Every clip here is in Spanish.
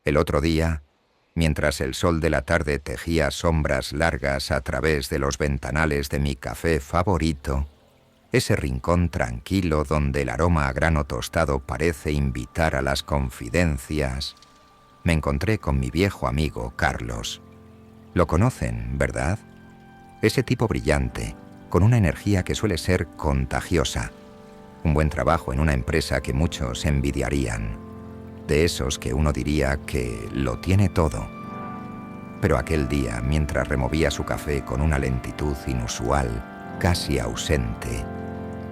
El otro día, mientras el sol de la tarde tejía sombras largas a través de los ventanales de mi café favorito, ese rincón tranquilo donde el aroma a grano tostado parece invitar a las confidencias, me encontré con mi viejo amigo Carlos. Lo conocen, ¿verdad? Ese tipo brillante, con una energía que suele ser contagiosa. Un buen trabajo en una empresa que muchos envidiarían. De esos que uno diría que lo tiene todo. Pero aquel día, mientras removía su café con una lentitud inusual, casi ausente,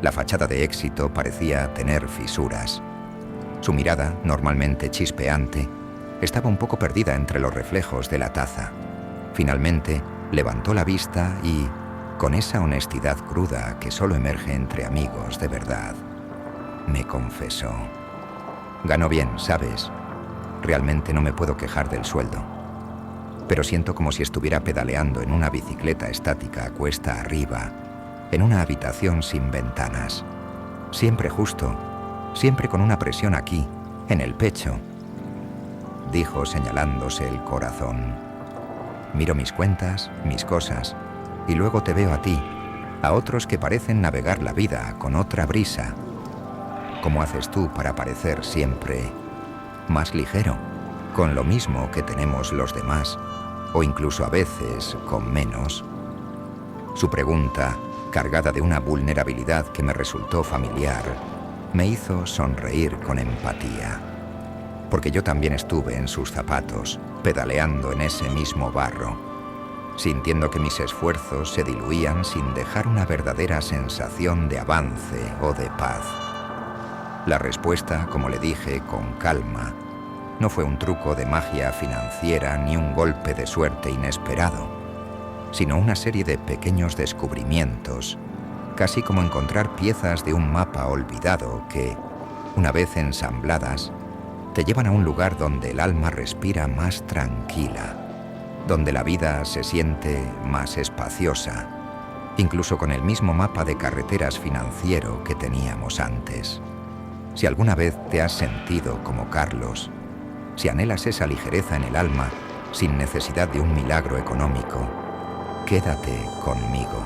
la fachada de éxito parecía tener fisuras. Su mirada, normalmente chispeante, estaba un poco perdida entre los reflejos de la taza. Finalmente, levantó la vista y, con esa honestidad cruda que solo emerge entre amigos de verdad, me confesó: «Gano bien, ¿sabes? Realmente no me puedo quejar del sueldo. Pero siento como si estuviera pedaleando en una bicicleta estática cuesta arriba, en una habitación sin ventanas. Siempre justo, siempre con una presión aquí, en el pecho», dijo señalándose el corazón. «Miro mis cuentas, mis cosas, y luego te veo a ti, a otros que parecen navegar la vida con otra brisa. ¿Cómo haces tú para parecer siempre más ligero, con lo mismo que tenemos los demás, o incluso a veces con menos?» Su pregunta, cargada de una vulnerabilidad que me resultó familiar, me hizo sonreír con empatía. Porque yo también estuve en sus zapatos, pedaleando en ese mismo barro, sintiendo que mis esfuerzos se diluían sin dejar una verdadera sensación de avance o de paz. La respuesta, como le dije con calma, no fue un truco de magia financiera ni un golpe de suerte inesperado, sino una serie de pequeños descubrimientos, casi como encontrar piezas de un mapa olvidado que, una vez ensambladas, te llevan a un lugar donde el alma respira más tranquila, donde la vida se siente más espaciosa, incluso con el mismo mapa de carreteras financiero que teníamos antes. Si alguna vez te has sentido como Carlos, si anhelas esa ligereza en el alma sin necesidad de un milagro económico, quédate conmigo.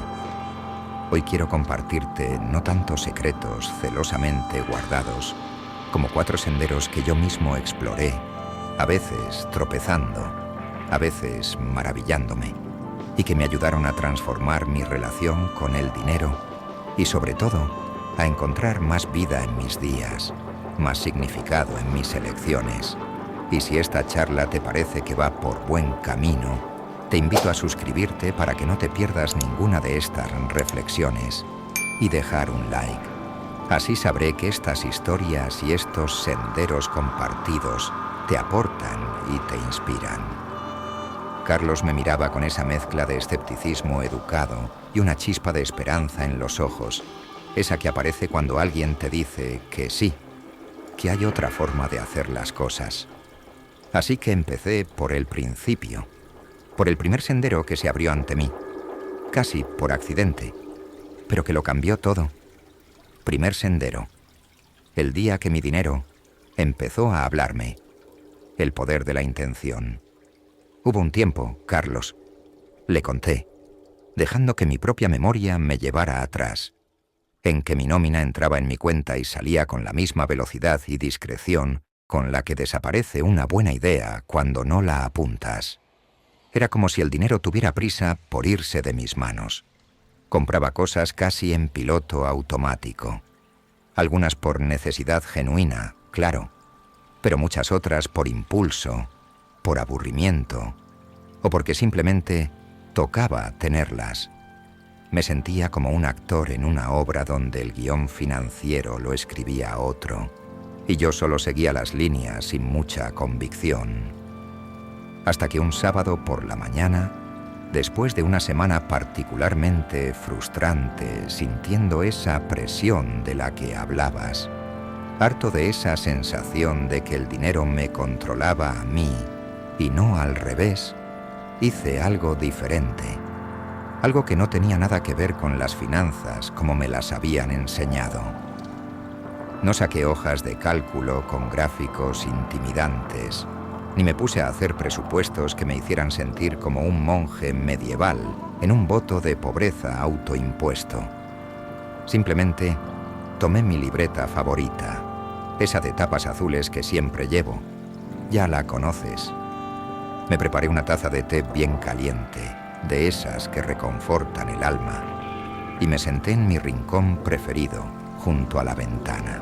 Hoy quiero compartirte no tantos secretos celosamente guardados, como 4 senderos que yo mismo exploré, a veces tropezando, a veces maravillándome, y que me ayudaron a transformar mi relación con el dinero y, sobre todo, a encontrar más vida en mis días, más significado en mis elecciones. Y si esta charla te parece que va por buen camino, te invito a suscribirte para que no te pierdas ninguna de estas reflexiones y dejar un like. Así sabré que estas historias y estos senderos compartidos te aportan y te inspiran. Carlos me miraba con esa mezcla de escepticismo educado y una chispa de esperanza en los ojos, esa que aparece cuando alguien te dice que sí, que hay otra forma de hacer las cosas. Así que empecé por el principio, por el primer sendero que se abrió ante mí, casi por accidente, pero que lo cambió todo. Primer sendero, el día que mi dinero empezó a hablarme, el poder de la intención. Hubo un tiempo, Carlos, le conté, dejando que mi propia memoria me llevara atrás, en que mi nómina entraba en mi cuenta y salía con la misma velocidad y discreción con la que desaparece una buena idea cuando no la apuntas. Era como si el dinero tuviera prisa por irse de mis manos. Compraba cosas casi en piloto automático. Algunas por necesidad genuina, claro, pero muchas otras por impulso, por aburrimiento, o porque simplemente tocaba tenerlas. Me sentía como un actor en una obra donde el guión financiero lo escribía otro, y yo solo seguía las líneas sin mucha convicción. Hasta que un sábado por la mañana, después de una semana particularmente frustrante, sintiendo esa presión de la que hablabas, harto de esa sensación de que el dinero me controlaba a mí y no al revés, hice algo diferente, algo que no tenía nada que ver con las finanzas como me las habían enseñado. No saqué hojas de cálculo con gráficos intimidantes, ni me puse a hacer presupuestos que me hicieran sentir como un monje medieval en un voto de pobreza autoimpuesto. Simplemente tomé mi libreta favorita, esa de tapas azules que siempre llevo. Ya la conoces. Me preparé una taza de té bien caliente, de esas que reconfortan el alma, y me senté en mi rincón preferido, junto a la ventana.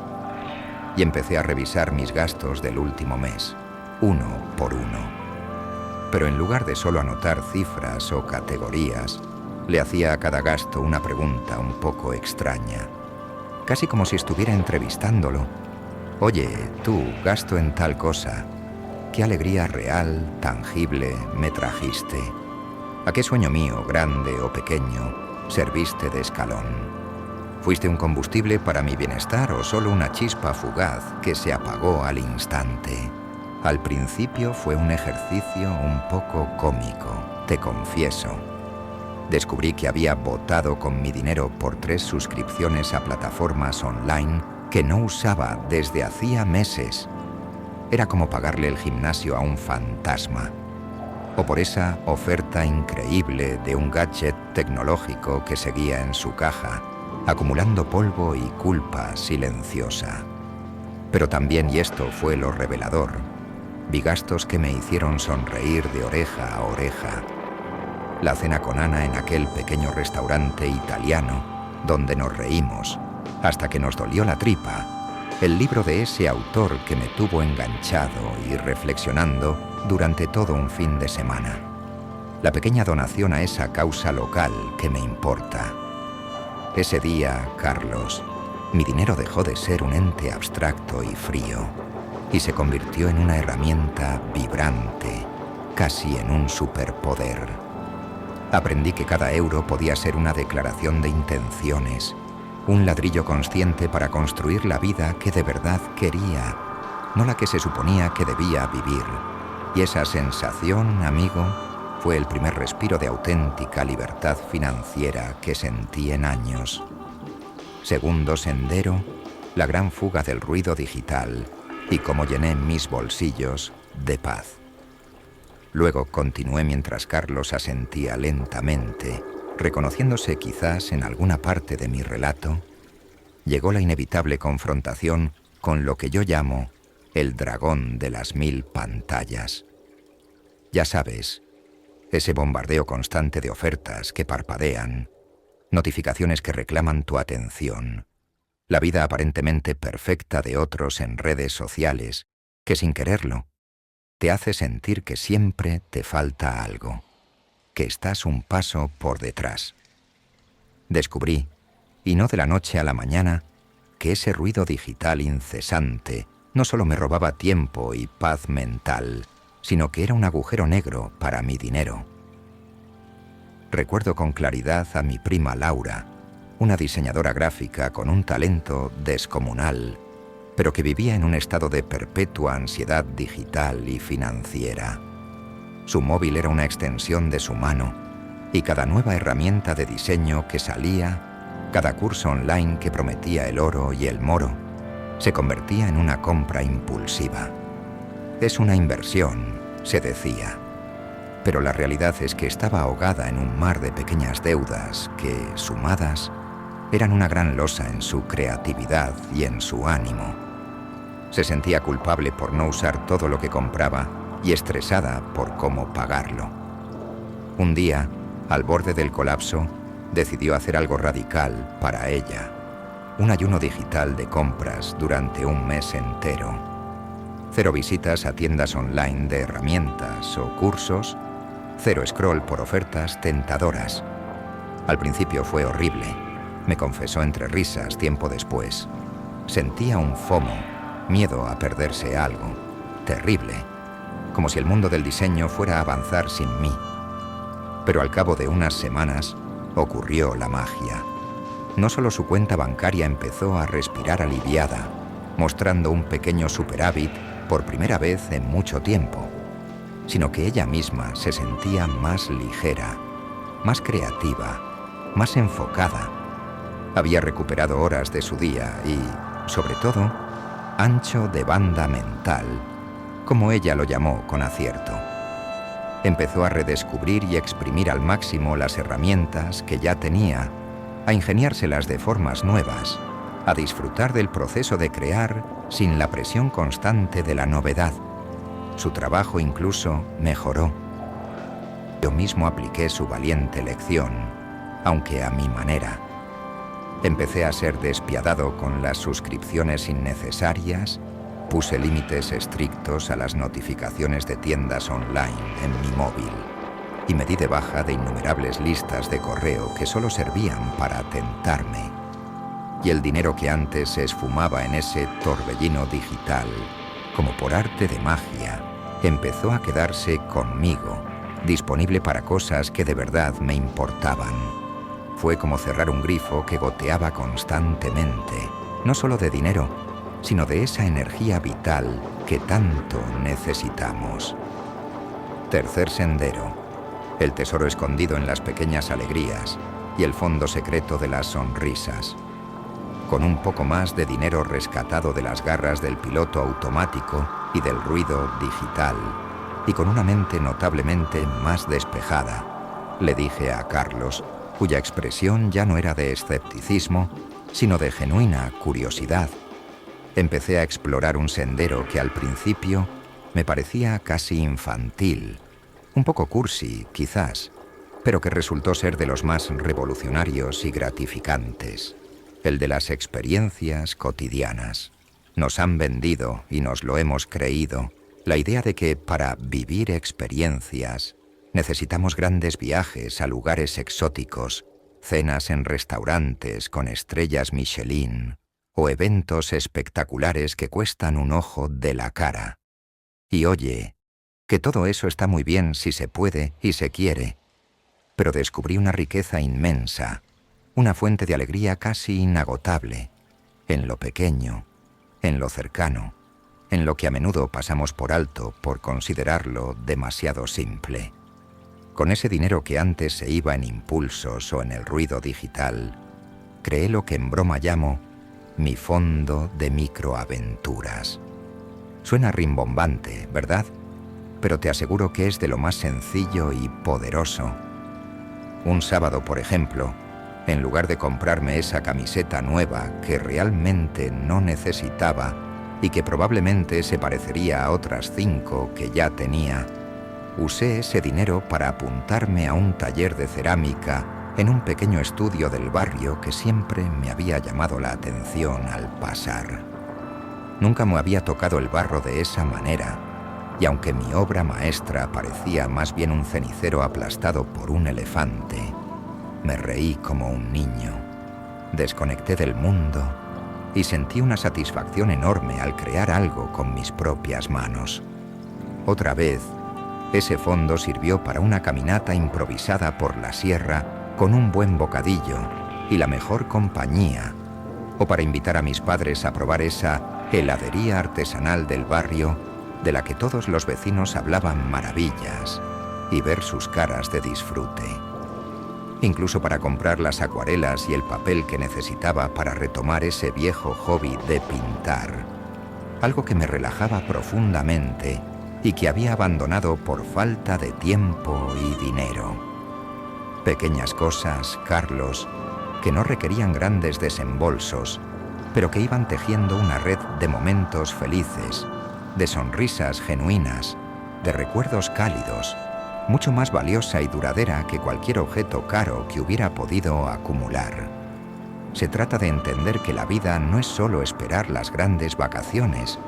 Y empecé a revisar mis gastos del último mes, uno por uno. Pero en lugar de solo anotar cifras o categorías, le hacía a cada gasto una pregunta un poco extraña, casi como si estuviera entrevistándolo. Oye, tú, gasto en tal cosa. ¿Qué alegría real, tangible, me trajiste? ¿A qué sueño mío, grande o pequeño, serviste de escalón? ¿Fuiste un combustible para mi bienestar o solo una chispa fugaz que se apagó al instante? Al principio fue un ejercicio un poco cómico, te confieso. Descubrí que había votado con mi dinero por 3 suscripciones a plataformas online que no usaba desde hacía meses. Era como pagarle el gimnasio a un fantasma. O por esa oferta increíble de un gadget tecnológico que seguía en su caja, acumulando polvo y culpa silenciosa. Pero también, y esto fue lo revelador, vi gastos que me hicieron sonreír de oreja a oreja. La cena con Ana en aquel pequeño restaurante italiano, donde nos reímos, hasta que nos dolió la tripa. El libro de ese autor que me tuvo enganchado y reflexionando durante todo un fin de semana. La pequeña donación a esa causa local que me importa. Ese día, Carlos, mi dinero dejó de ser un ente abstracto y frío y se convirtió en una herramienta vibrante, casi en un superpoder. Aprendí que cada euro podía ser una declaración de intenciones, un ladrillo consciente para construir la vida que de verdad quería, no la que se suponía que debía vivir. Y esa sensación, amigo, fue el primer respiro de auténtica libertad financiera que sentí en años. Segundo sendero, la gran fuga del ruido digital y cómo llené mis bolsillos de paz. Luego continué mientras Carlos asentía lentamente, reconociéndose quizás en alguna parte de mi relato. Llegó la inevitable confrontación con lo que yo llamo el dragón de las 1000 pantallas. Ya sabes, ese bombardeo constante de ofertas que parpadean, notificaciones que reclaman tu atención, la vida aparentemente perfecta de otros en redes sociales, que sin quererlo, te hace sentir que siempre te falta algo, que estás un paso por detrás. Descubrí, y no de la noche a la mañana, que ese ruido digital incesante no solo me robaba tiempo y paz mental, sino que era un agujero negro para mi dinero. Recuerdo con claridad a mi prima Laura, una diseñadora gráfica con un talento descomunal, pero que vivía en un estado de perpetua ansiedad digital y financiera. Su móvil era una extensión de su mano, y cada nueva herramienta de diseño que salía, cada curso online que prometía el oro y el moro, se convertía en una compra impulsiva. Es una inversión, se decía, pero la realidad es que estaba ahogada en un mar de pequeñas deudas que, sumadas, eran una gran losa en su creatividad y en su ánimo. Se sentía culpable por no usar todo lo que compraba y estresada por cómo pagarlo. Un día, al borde del colapso, decidió hacer algo radical para ella: un ayuno digital de compras durante un mes entero. 0 visitas a tiendas online de herramientas o cursos, 0 scroll por ofertas tentadoras. Al principio fue horrible, me confesó entre risas tiempo después. Sentía un FOMO, miedo a perderse algo, terrible, como si el mundo del diseño fuera a avanzar sin mí. Pero al cabo de unas semanas ocurrió la magia. No solo su cuenta bancaria empezó a respirar aliviada, mostrando un pequeño superávit por primera vez en mucho tiempo, sino que ella misma se sentía más ligera, más creativa, más enfocada. Había recuperado horas de su día y, sobre todo, ancho de banda mental, como ella lo llamó con acierto. Empezó a redescubrir y exprimir al máximo las herramientas que ya tenía, a ingeniárselas de formas nuevas, a disfrutar del proceso de crear sin la presión constante de la novedad. Su trabajo incluso mejoró. Yo mismo apliqué su valiente lección, aunque a mi manera. Empecé a ser despiadado con las suscripciones innecesarias, puse límites estrictos a las notificaciones de tiendas online en mi móvil y me di de baja de innumerables listas de correo que solo servían para tentarme. Y el dinero que antes se esfumaba en ese torbellino digital, como por arte de magia, empezó a quedarse conmigo, disponible para cosas que de verdad me importaban. Fue como cerrar un grifo que goteaba constantemente, no solo de dinero, sino de esa energía vital que tanto necesitamos. Tercer sendero: el tesoro escondido en las pequeñas alegrías y el fondo secreto de las sonrisas. Con un poco más de dinero rescatado de las garras del piloto automático y del ruido digital, y con una mente notablemente más despejada, le dije a Carlos, cuya expresión ya no era de escepticismo, sino de genuina curiosidad. Empecé a explorar un sendero que al principio me parecía casi infantil, un poco cursi, quizás, pero que resultó ser de los más revolucionarios y gratificantes, el de las experiencias cotidianas. Nos han vendido, y nos lo hemos creído, la idea de que para vivir experiencias necesitamos grandes viajes a lugares exóticos, cenas en restaurantes con estrellas Michelin o eventos espectaculares que cuestan un ojo de la cara. Y oye, que todo eso está muy bien si se puede y se quiere, pero descubrí una riqueza inmensa, una fuente de alegría casi inagotable, en lo pequeño, en lo cercano, en lo que a menudo pasamos por alto por considerarlo demasiado simple. Con ese dinero que antes se iba en impulsos o en el ruido digital, creé lo que en broma llamo mi fondo de microaventuras. Suena rimbombante, ¿verdad? Pero te aseguro que es de lo más sencillo y poderoso. Un sábado, por ejemplo, en lugar de comprarme esa camiseta nueva que realmente no necesitaba y que probablemente se parecería a otras 5 que ya tenía, usé ese dinero para apuntarme a un taller de cerámica en un pequeño estudio del barrio que siempre me había llamado la atención al pasar. Nunca me había tocado el barro de esa manera, y aunque mi obra maestra parecía más bien un cenicero aplastado por un elefante, me reí como un niño, desconecté del mundo y sentí una satisfacción enorme al crear algo con mis propias manos. Otra vez, ese fondo sirvió para una caminata improvisada por la sierra con un buen bocadillo y la mejor compañía, o para invitar a mis padres a probar esa heladería artesanal del barrio de la que todos los vecinos hablaban maravillas y ver sus caras de disfrute. Incluso para comprar las acuarelas y el papel que necesitaba para retomar ese viejo hobby de pintar, algo que me relajaba profundamente y que había abandonado por falta de tiempo y dinero. Pequeñas cosas, Carlos, que no requerían grandes desembolsos, pero que iban tejiendo una red de momentos felices, de sonrisas genuinas, de recuerdos cálidos, mucho más valiosa y duradera que cualquier objeto caro que hubiera podido acumular. Se trata de entender que la vida no es solo esperar las grandes vacaciones,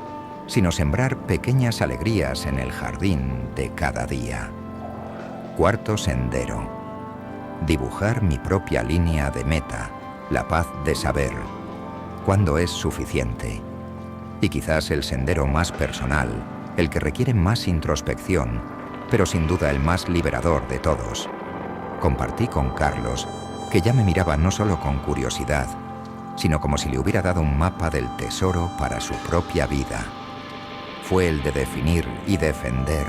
sino sembrar pequeñas alegrías en el jardín de cada día. Cuarto sendero: dibujar mi propia línea de meta, la paz de saber cuándo es suficiente. Y quizás el sendero más personal, el que requiere más introspección, pero sin duda el más liberador de todos. Compartí con Carlos, que ya me miraba no solo con curiosidad, sino como si le hubiera dado un mapa del tesoro para su propia vida. Fue el de definir y defender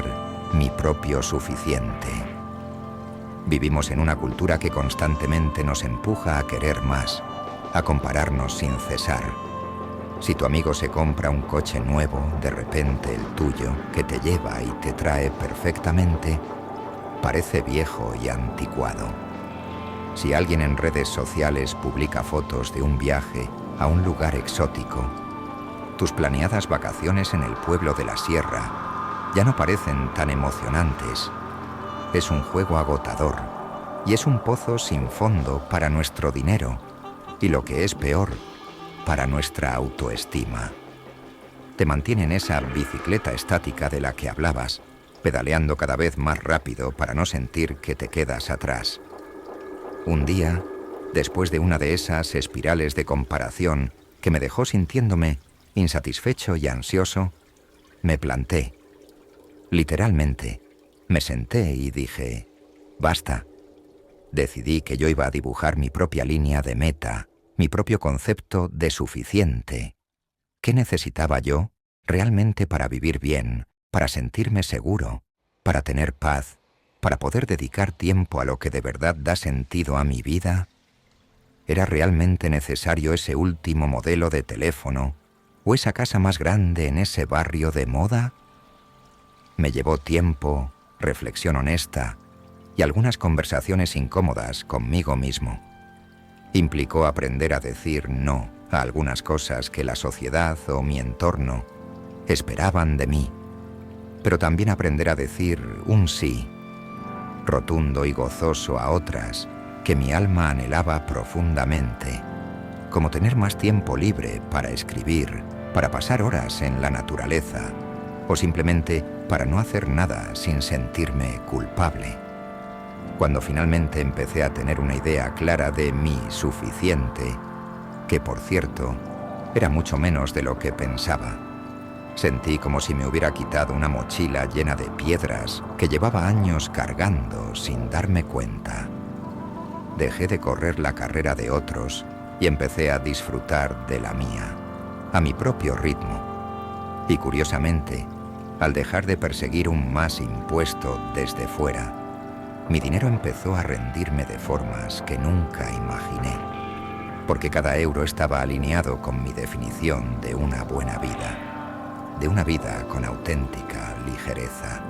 mi propio suficiente. Vivimos en una cultura que constantemente nos empuja a querer más, a compararnos sin cesar. Si tu amigo se compra un coche nuevo, de repente el tuyo, que te lleva y te trae perfectamente, parece viejo y anticuado. Si alguien en redes sociales publica fotos de un viaje a un lugar exótico, tus planeadas vacaciones en el pueblo de la sierra ya no parecen tan emocionantes. Es un juego agotador y es un pozo sin fondo para nuestro dinero y, lo que es peor, para nuestra autoestima. Te mantiene en esa bicicleta estática de la que hablabas, pedaleando cada vez más rápido para no sentir que te quedas atrás. Un día, después de una de esas espirales de comparación que me dejó sintiéndome insatisfecho y ansioso, me planté. Literalmente, me senté y dije, basta. Decidí que yo iba a dibujar mi propia línea de meta, mi propio concepto de suficiente. ¿Qué necesitaba yo realmente para vivir bien, para sentirme seguro, para tener paz, para poder dedicar tiempo a lo que de verdad da sentido a mi vida? ¿Era realmente necesario ese último modelo de teléfono o esa casa más grande en ese barrio de moda? Me llevó tiempo, reflexión honesta y algunas conversaciones incómodas conmigo mismo. Implicó aprender a decir no a algunas cosas que la sociedad o mi entorno esperaban de mí, pero también aprender a decir un sí, rotundo y gozoso, a otras que mi alma anhelaba profundamente, como tener más tiempo libre para escribir, para pasar horas en la naturaleza, o simplemente para no hacer nada sin sentirme culpable. Cuando finalmente empecé a tener una idea clara de mi suficiente, que por cierto, era mucho menos de lo que pensaba, sentí como si me hubiera quitado una mochila llena de piedras que llevaba años cargando sin darme cuenta. Dejé de correr la carrera de otros y empecé a disfrutar de la mía, a mi propio ritmo. Y curiosamente, al dejar de perseguir un más impuesto desde fuera, mi dinero empezó a rendirme de formas que nunca imaginé, porque cada euro estaba alineado con mi definición de una buena vida, de una vida con auténtica ligereza.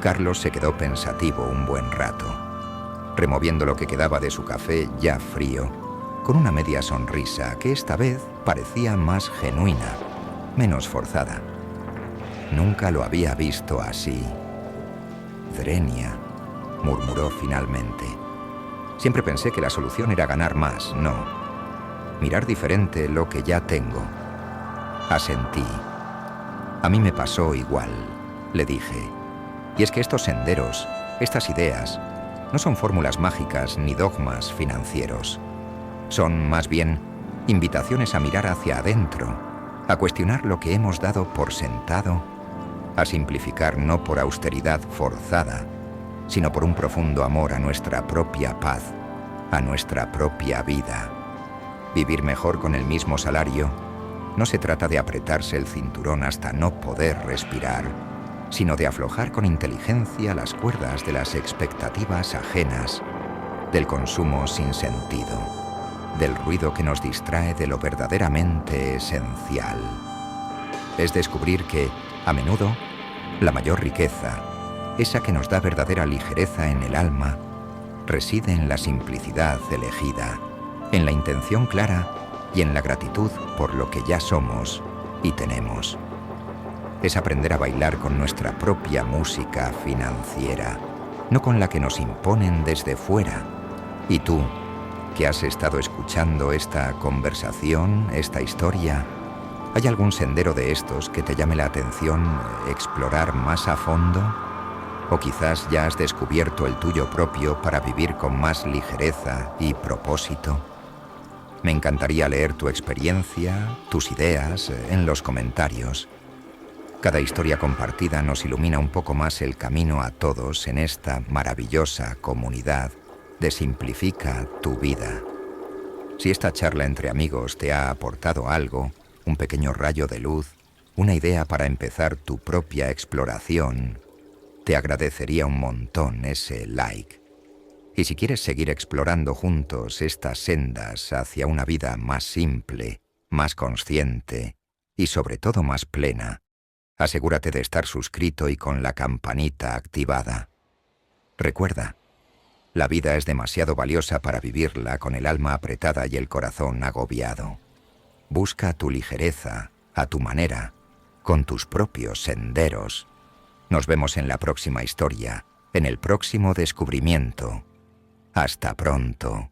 Carlos se quedó pensativo un buen rato, removiendo lo que quedaba de su café ya frío, con una media sonrisa que esta vez parecía más genuina, menos forzada. Nunca lo había visto así. Drenia, murmuró finalmente. Siempre pensé que la solución era ganar más, no. Mirar diferente lo que ya tengo. Asentí. A mí me pasó igual, le dije. Y es que estos senderos, estas ideas, no son fórmulas mágicas ni dogmas financieros. Son, más bien, invitaciones a mirar hacia adentro, a cuestionar lo que hemos dado por sentado, a simplificar no por austeridad forzada, sino por un profundo amor a nuestra propia paz, a nuestra propia vida. Vivir mejor con el mismo salario no se trata de apretarse el cinturón hasta no poder respirar, sino de aflojar con inteligencia las cuerdas de las expectativas ajenas, del consumo sin sentido, del ruido que nos distrae de lo verdaderamente esencial. Es descubrir que, a menudo, la mayor riqueza, esa que nos da verdadera ligereza en el alma, reside en la simplicidad elegida, en la intención clara y en la gratitud por lo que ya somos y tenemos. Es aprender a bailar con nuestra propia música financiera, no con la que nos imponen desde fuera. Y tú, que has estado escuchando esta conversación, esta historia, ¿hay algún sendero de estos que te llame la atención explorar más a fondo? ¿O quizás ya has descubierto el tuyo propio para vivir con más ligereza y propósito? Me encantaría leer tu experiencia, tus ideas, en los comentarios. Cada historia compartida nos ilumina un poco más el camino a todos en esta maravillosa comunidad de Simplifica tu Vida. Si esta charla entre amigos te ha aportado algo, un pequeño rayo de luz, una idea para empezar tu propia exploración, te agradecería un montón ese like. Y si quieres seguir explorando juntos estas sendas hacia una vida más simple, más consciente, y sobre todo más plena, asegúrate de estar suscrito y con la campanita activada. Recuerda, la vida es demasiado valiosa para vivirla con el alma apretada y el corazón agobiado. Busca tu ligereza, a tu manera, con tus propios senderos. Nos vemos en la próxima historia, en el próximo descubrimiento. Hasta pronto.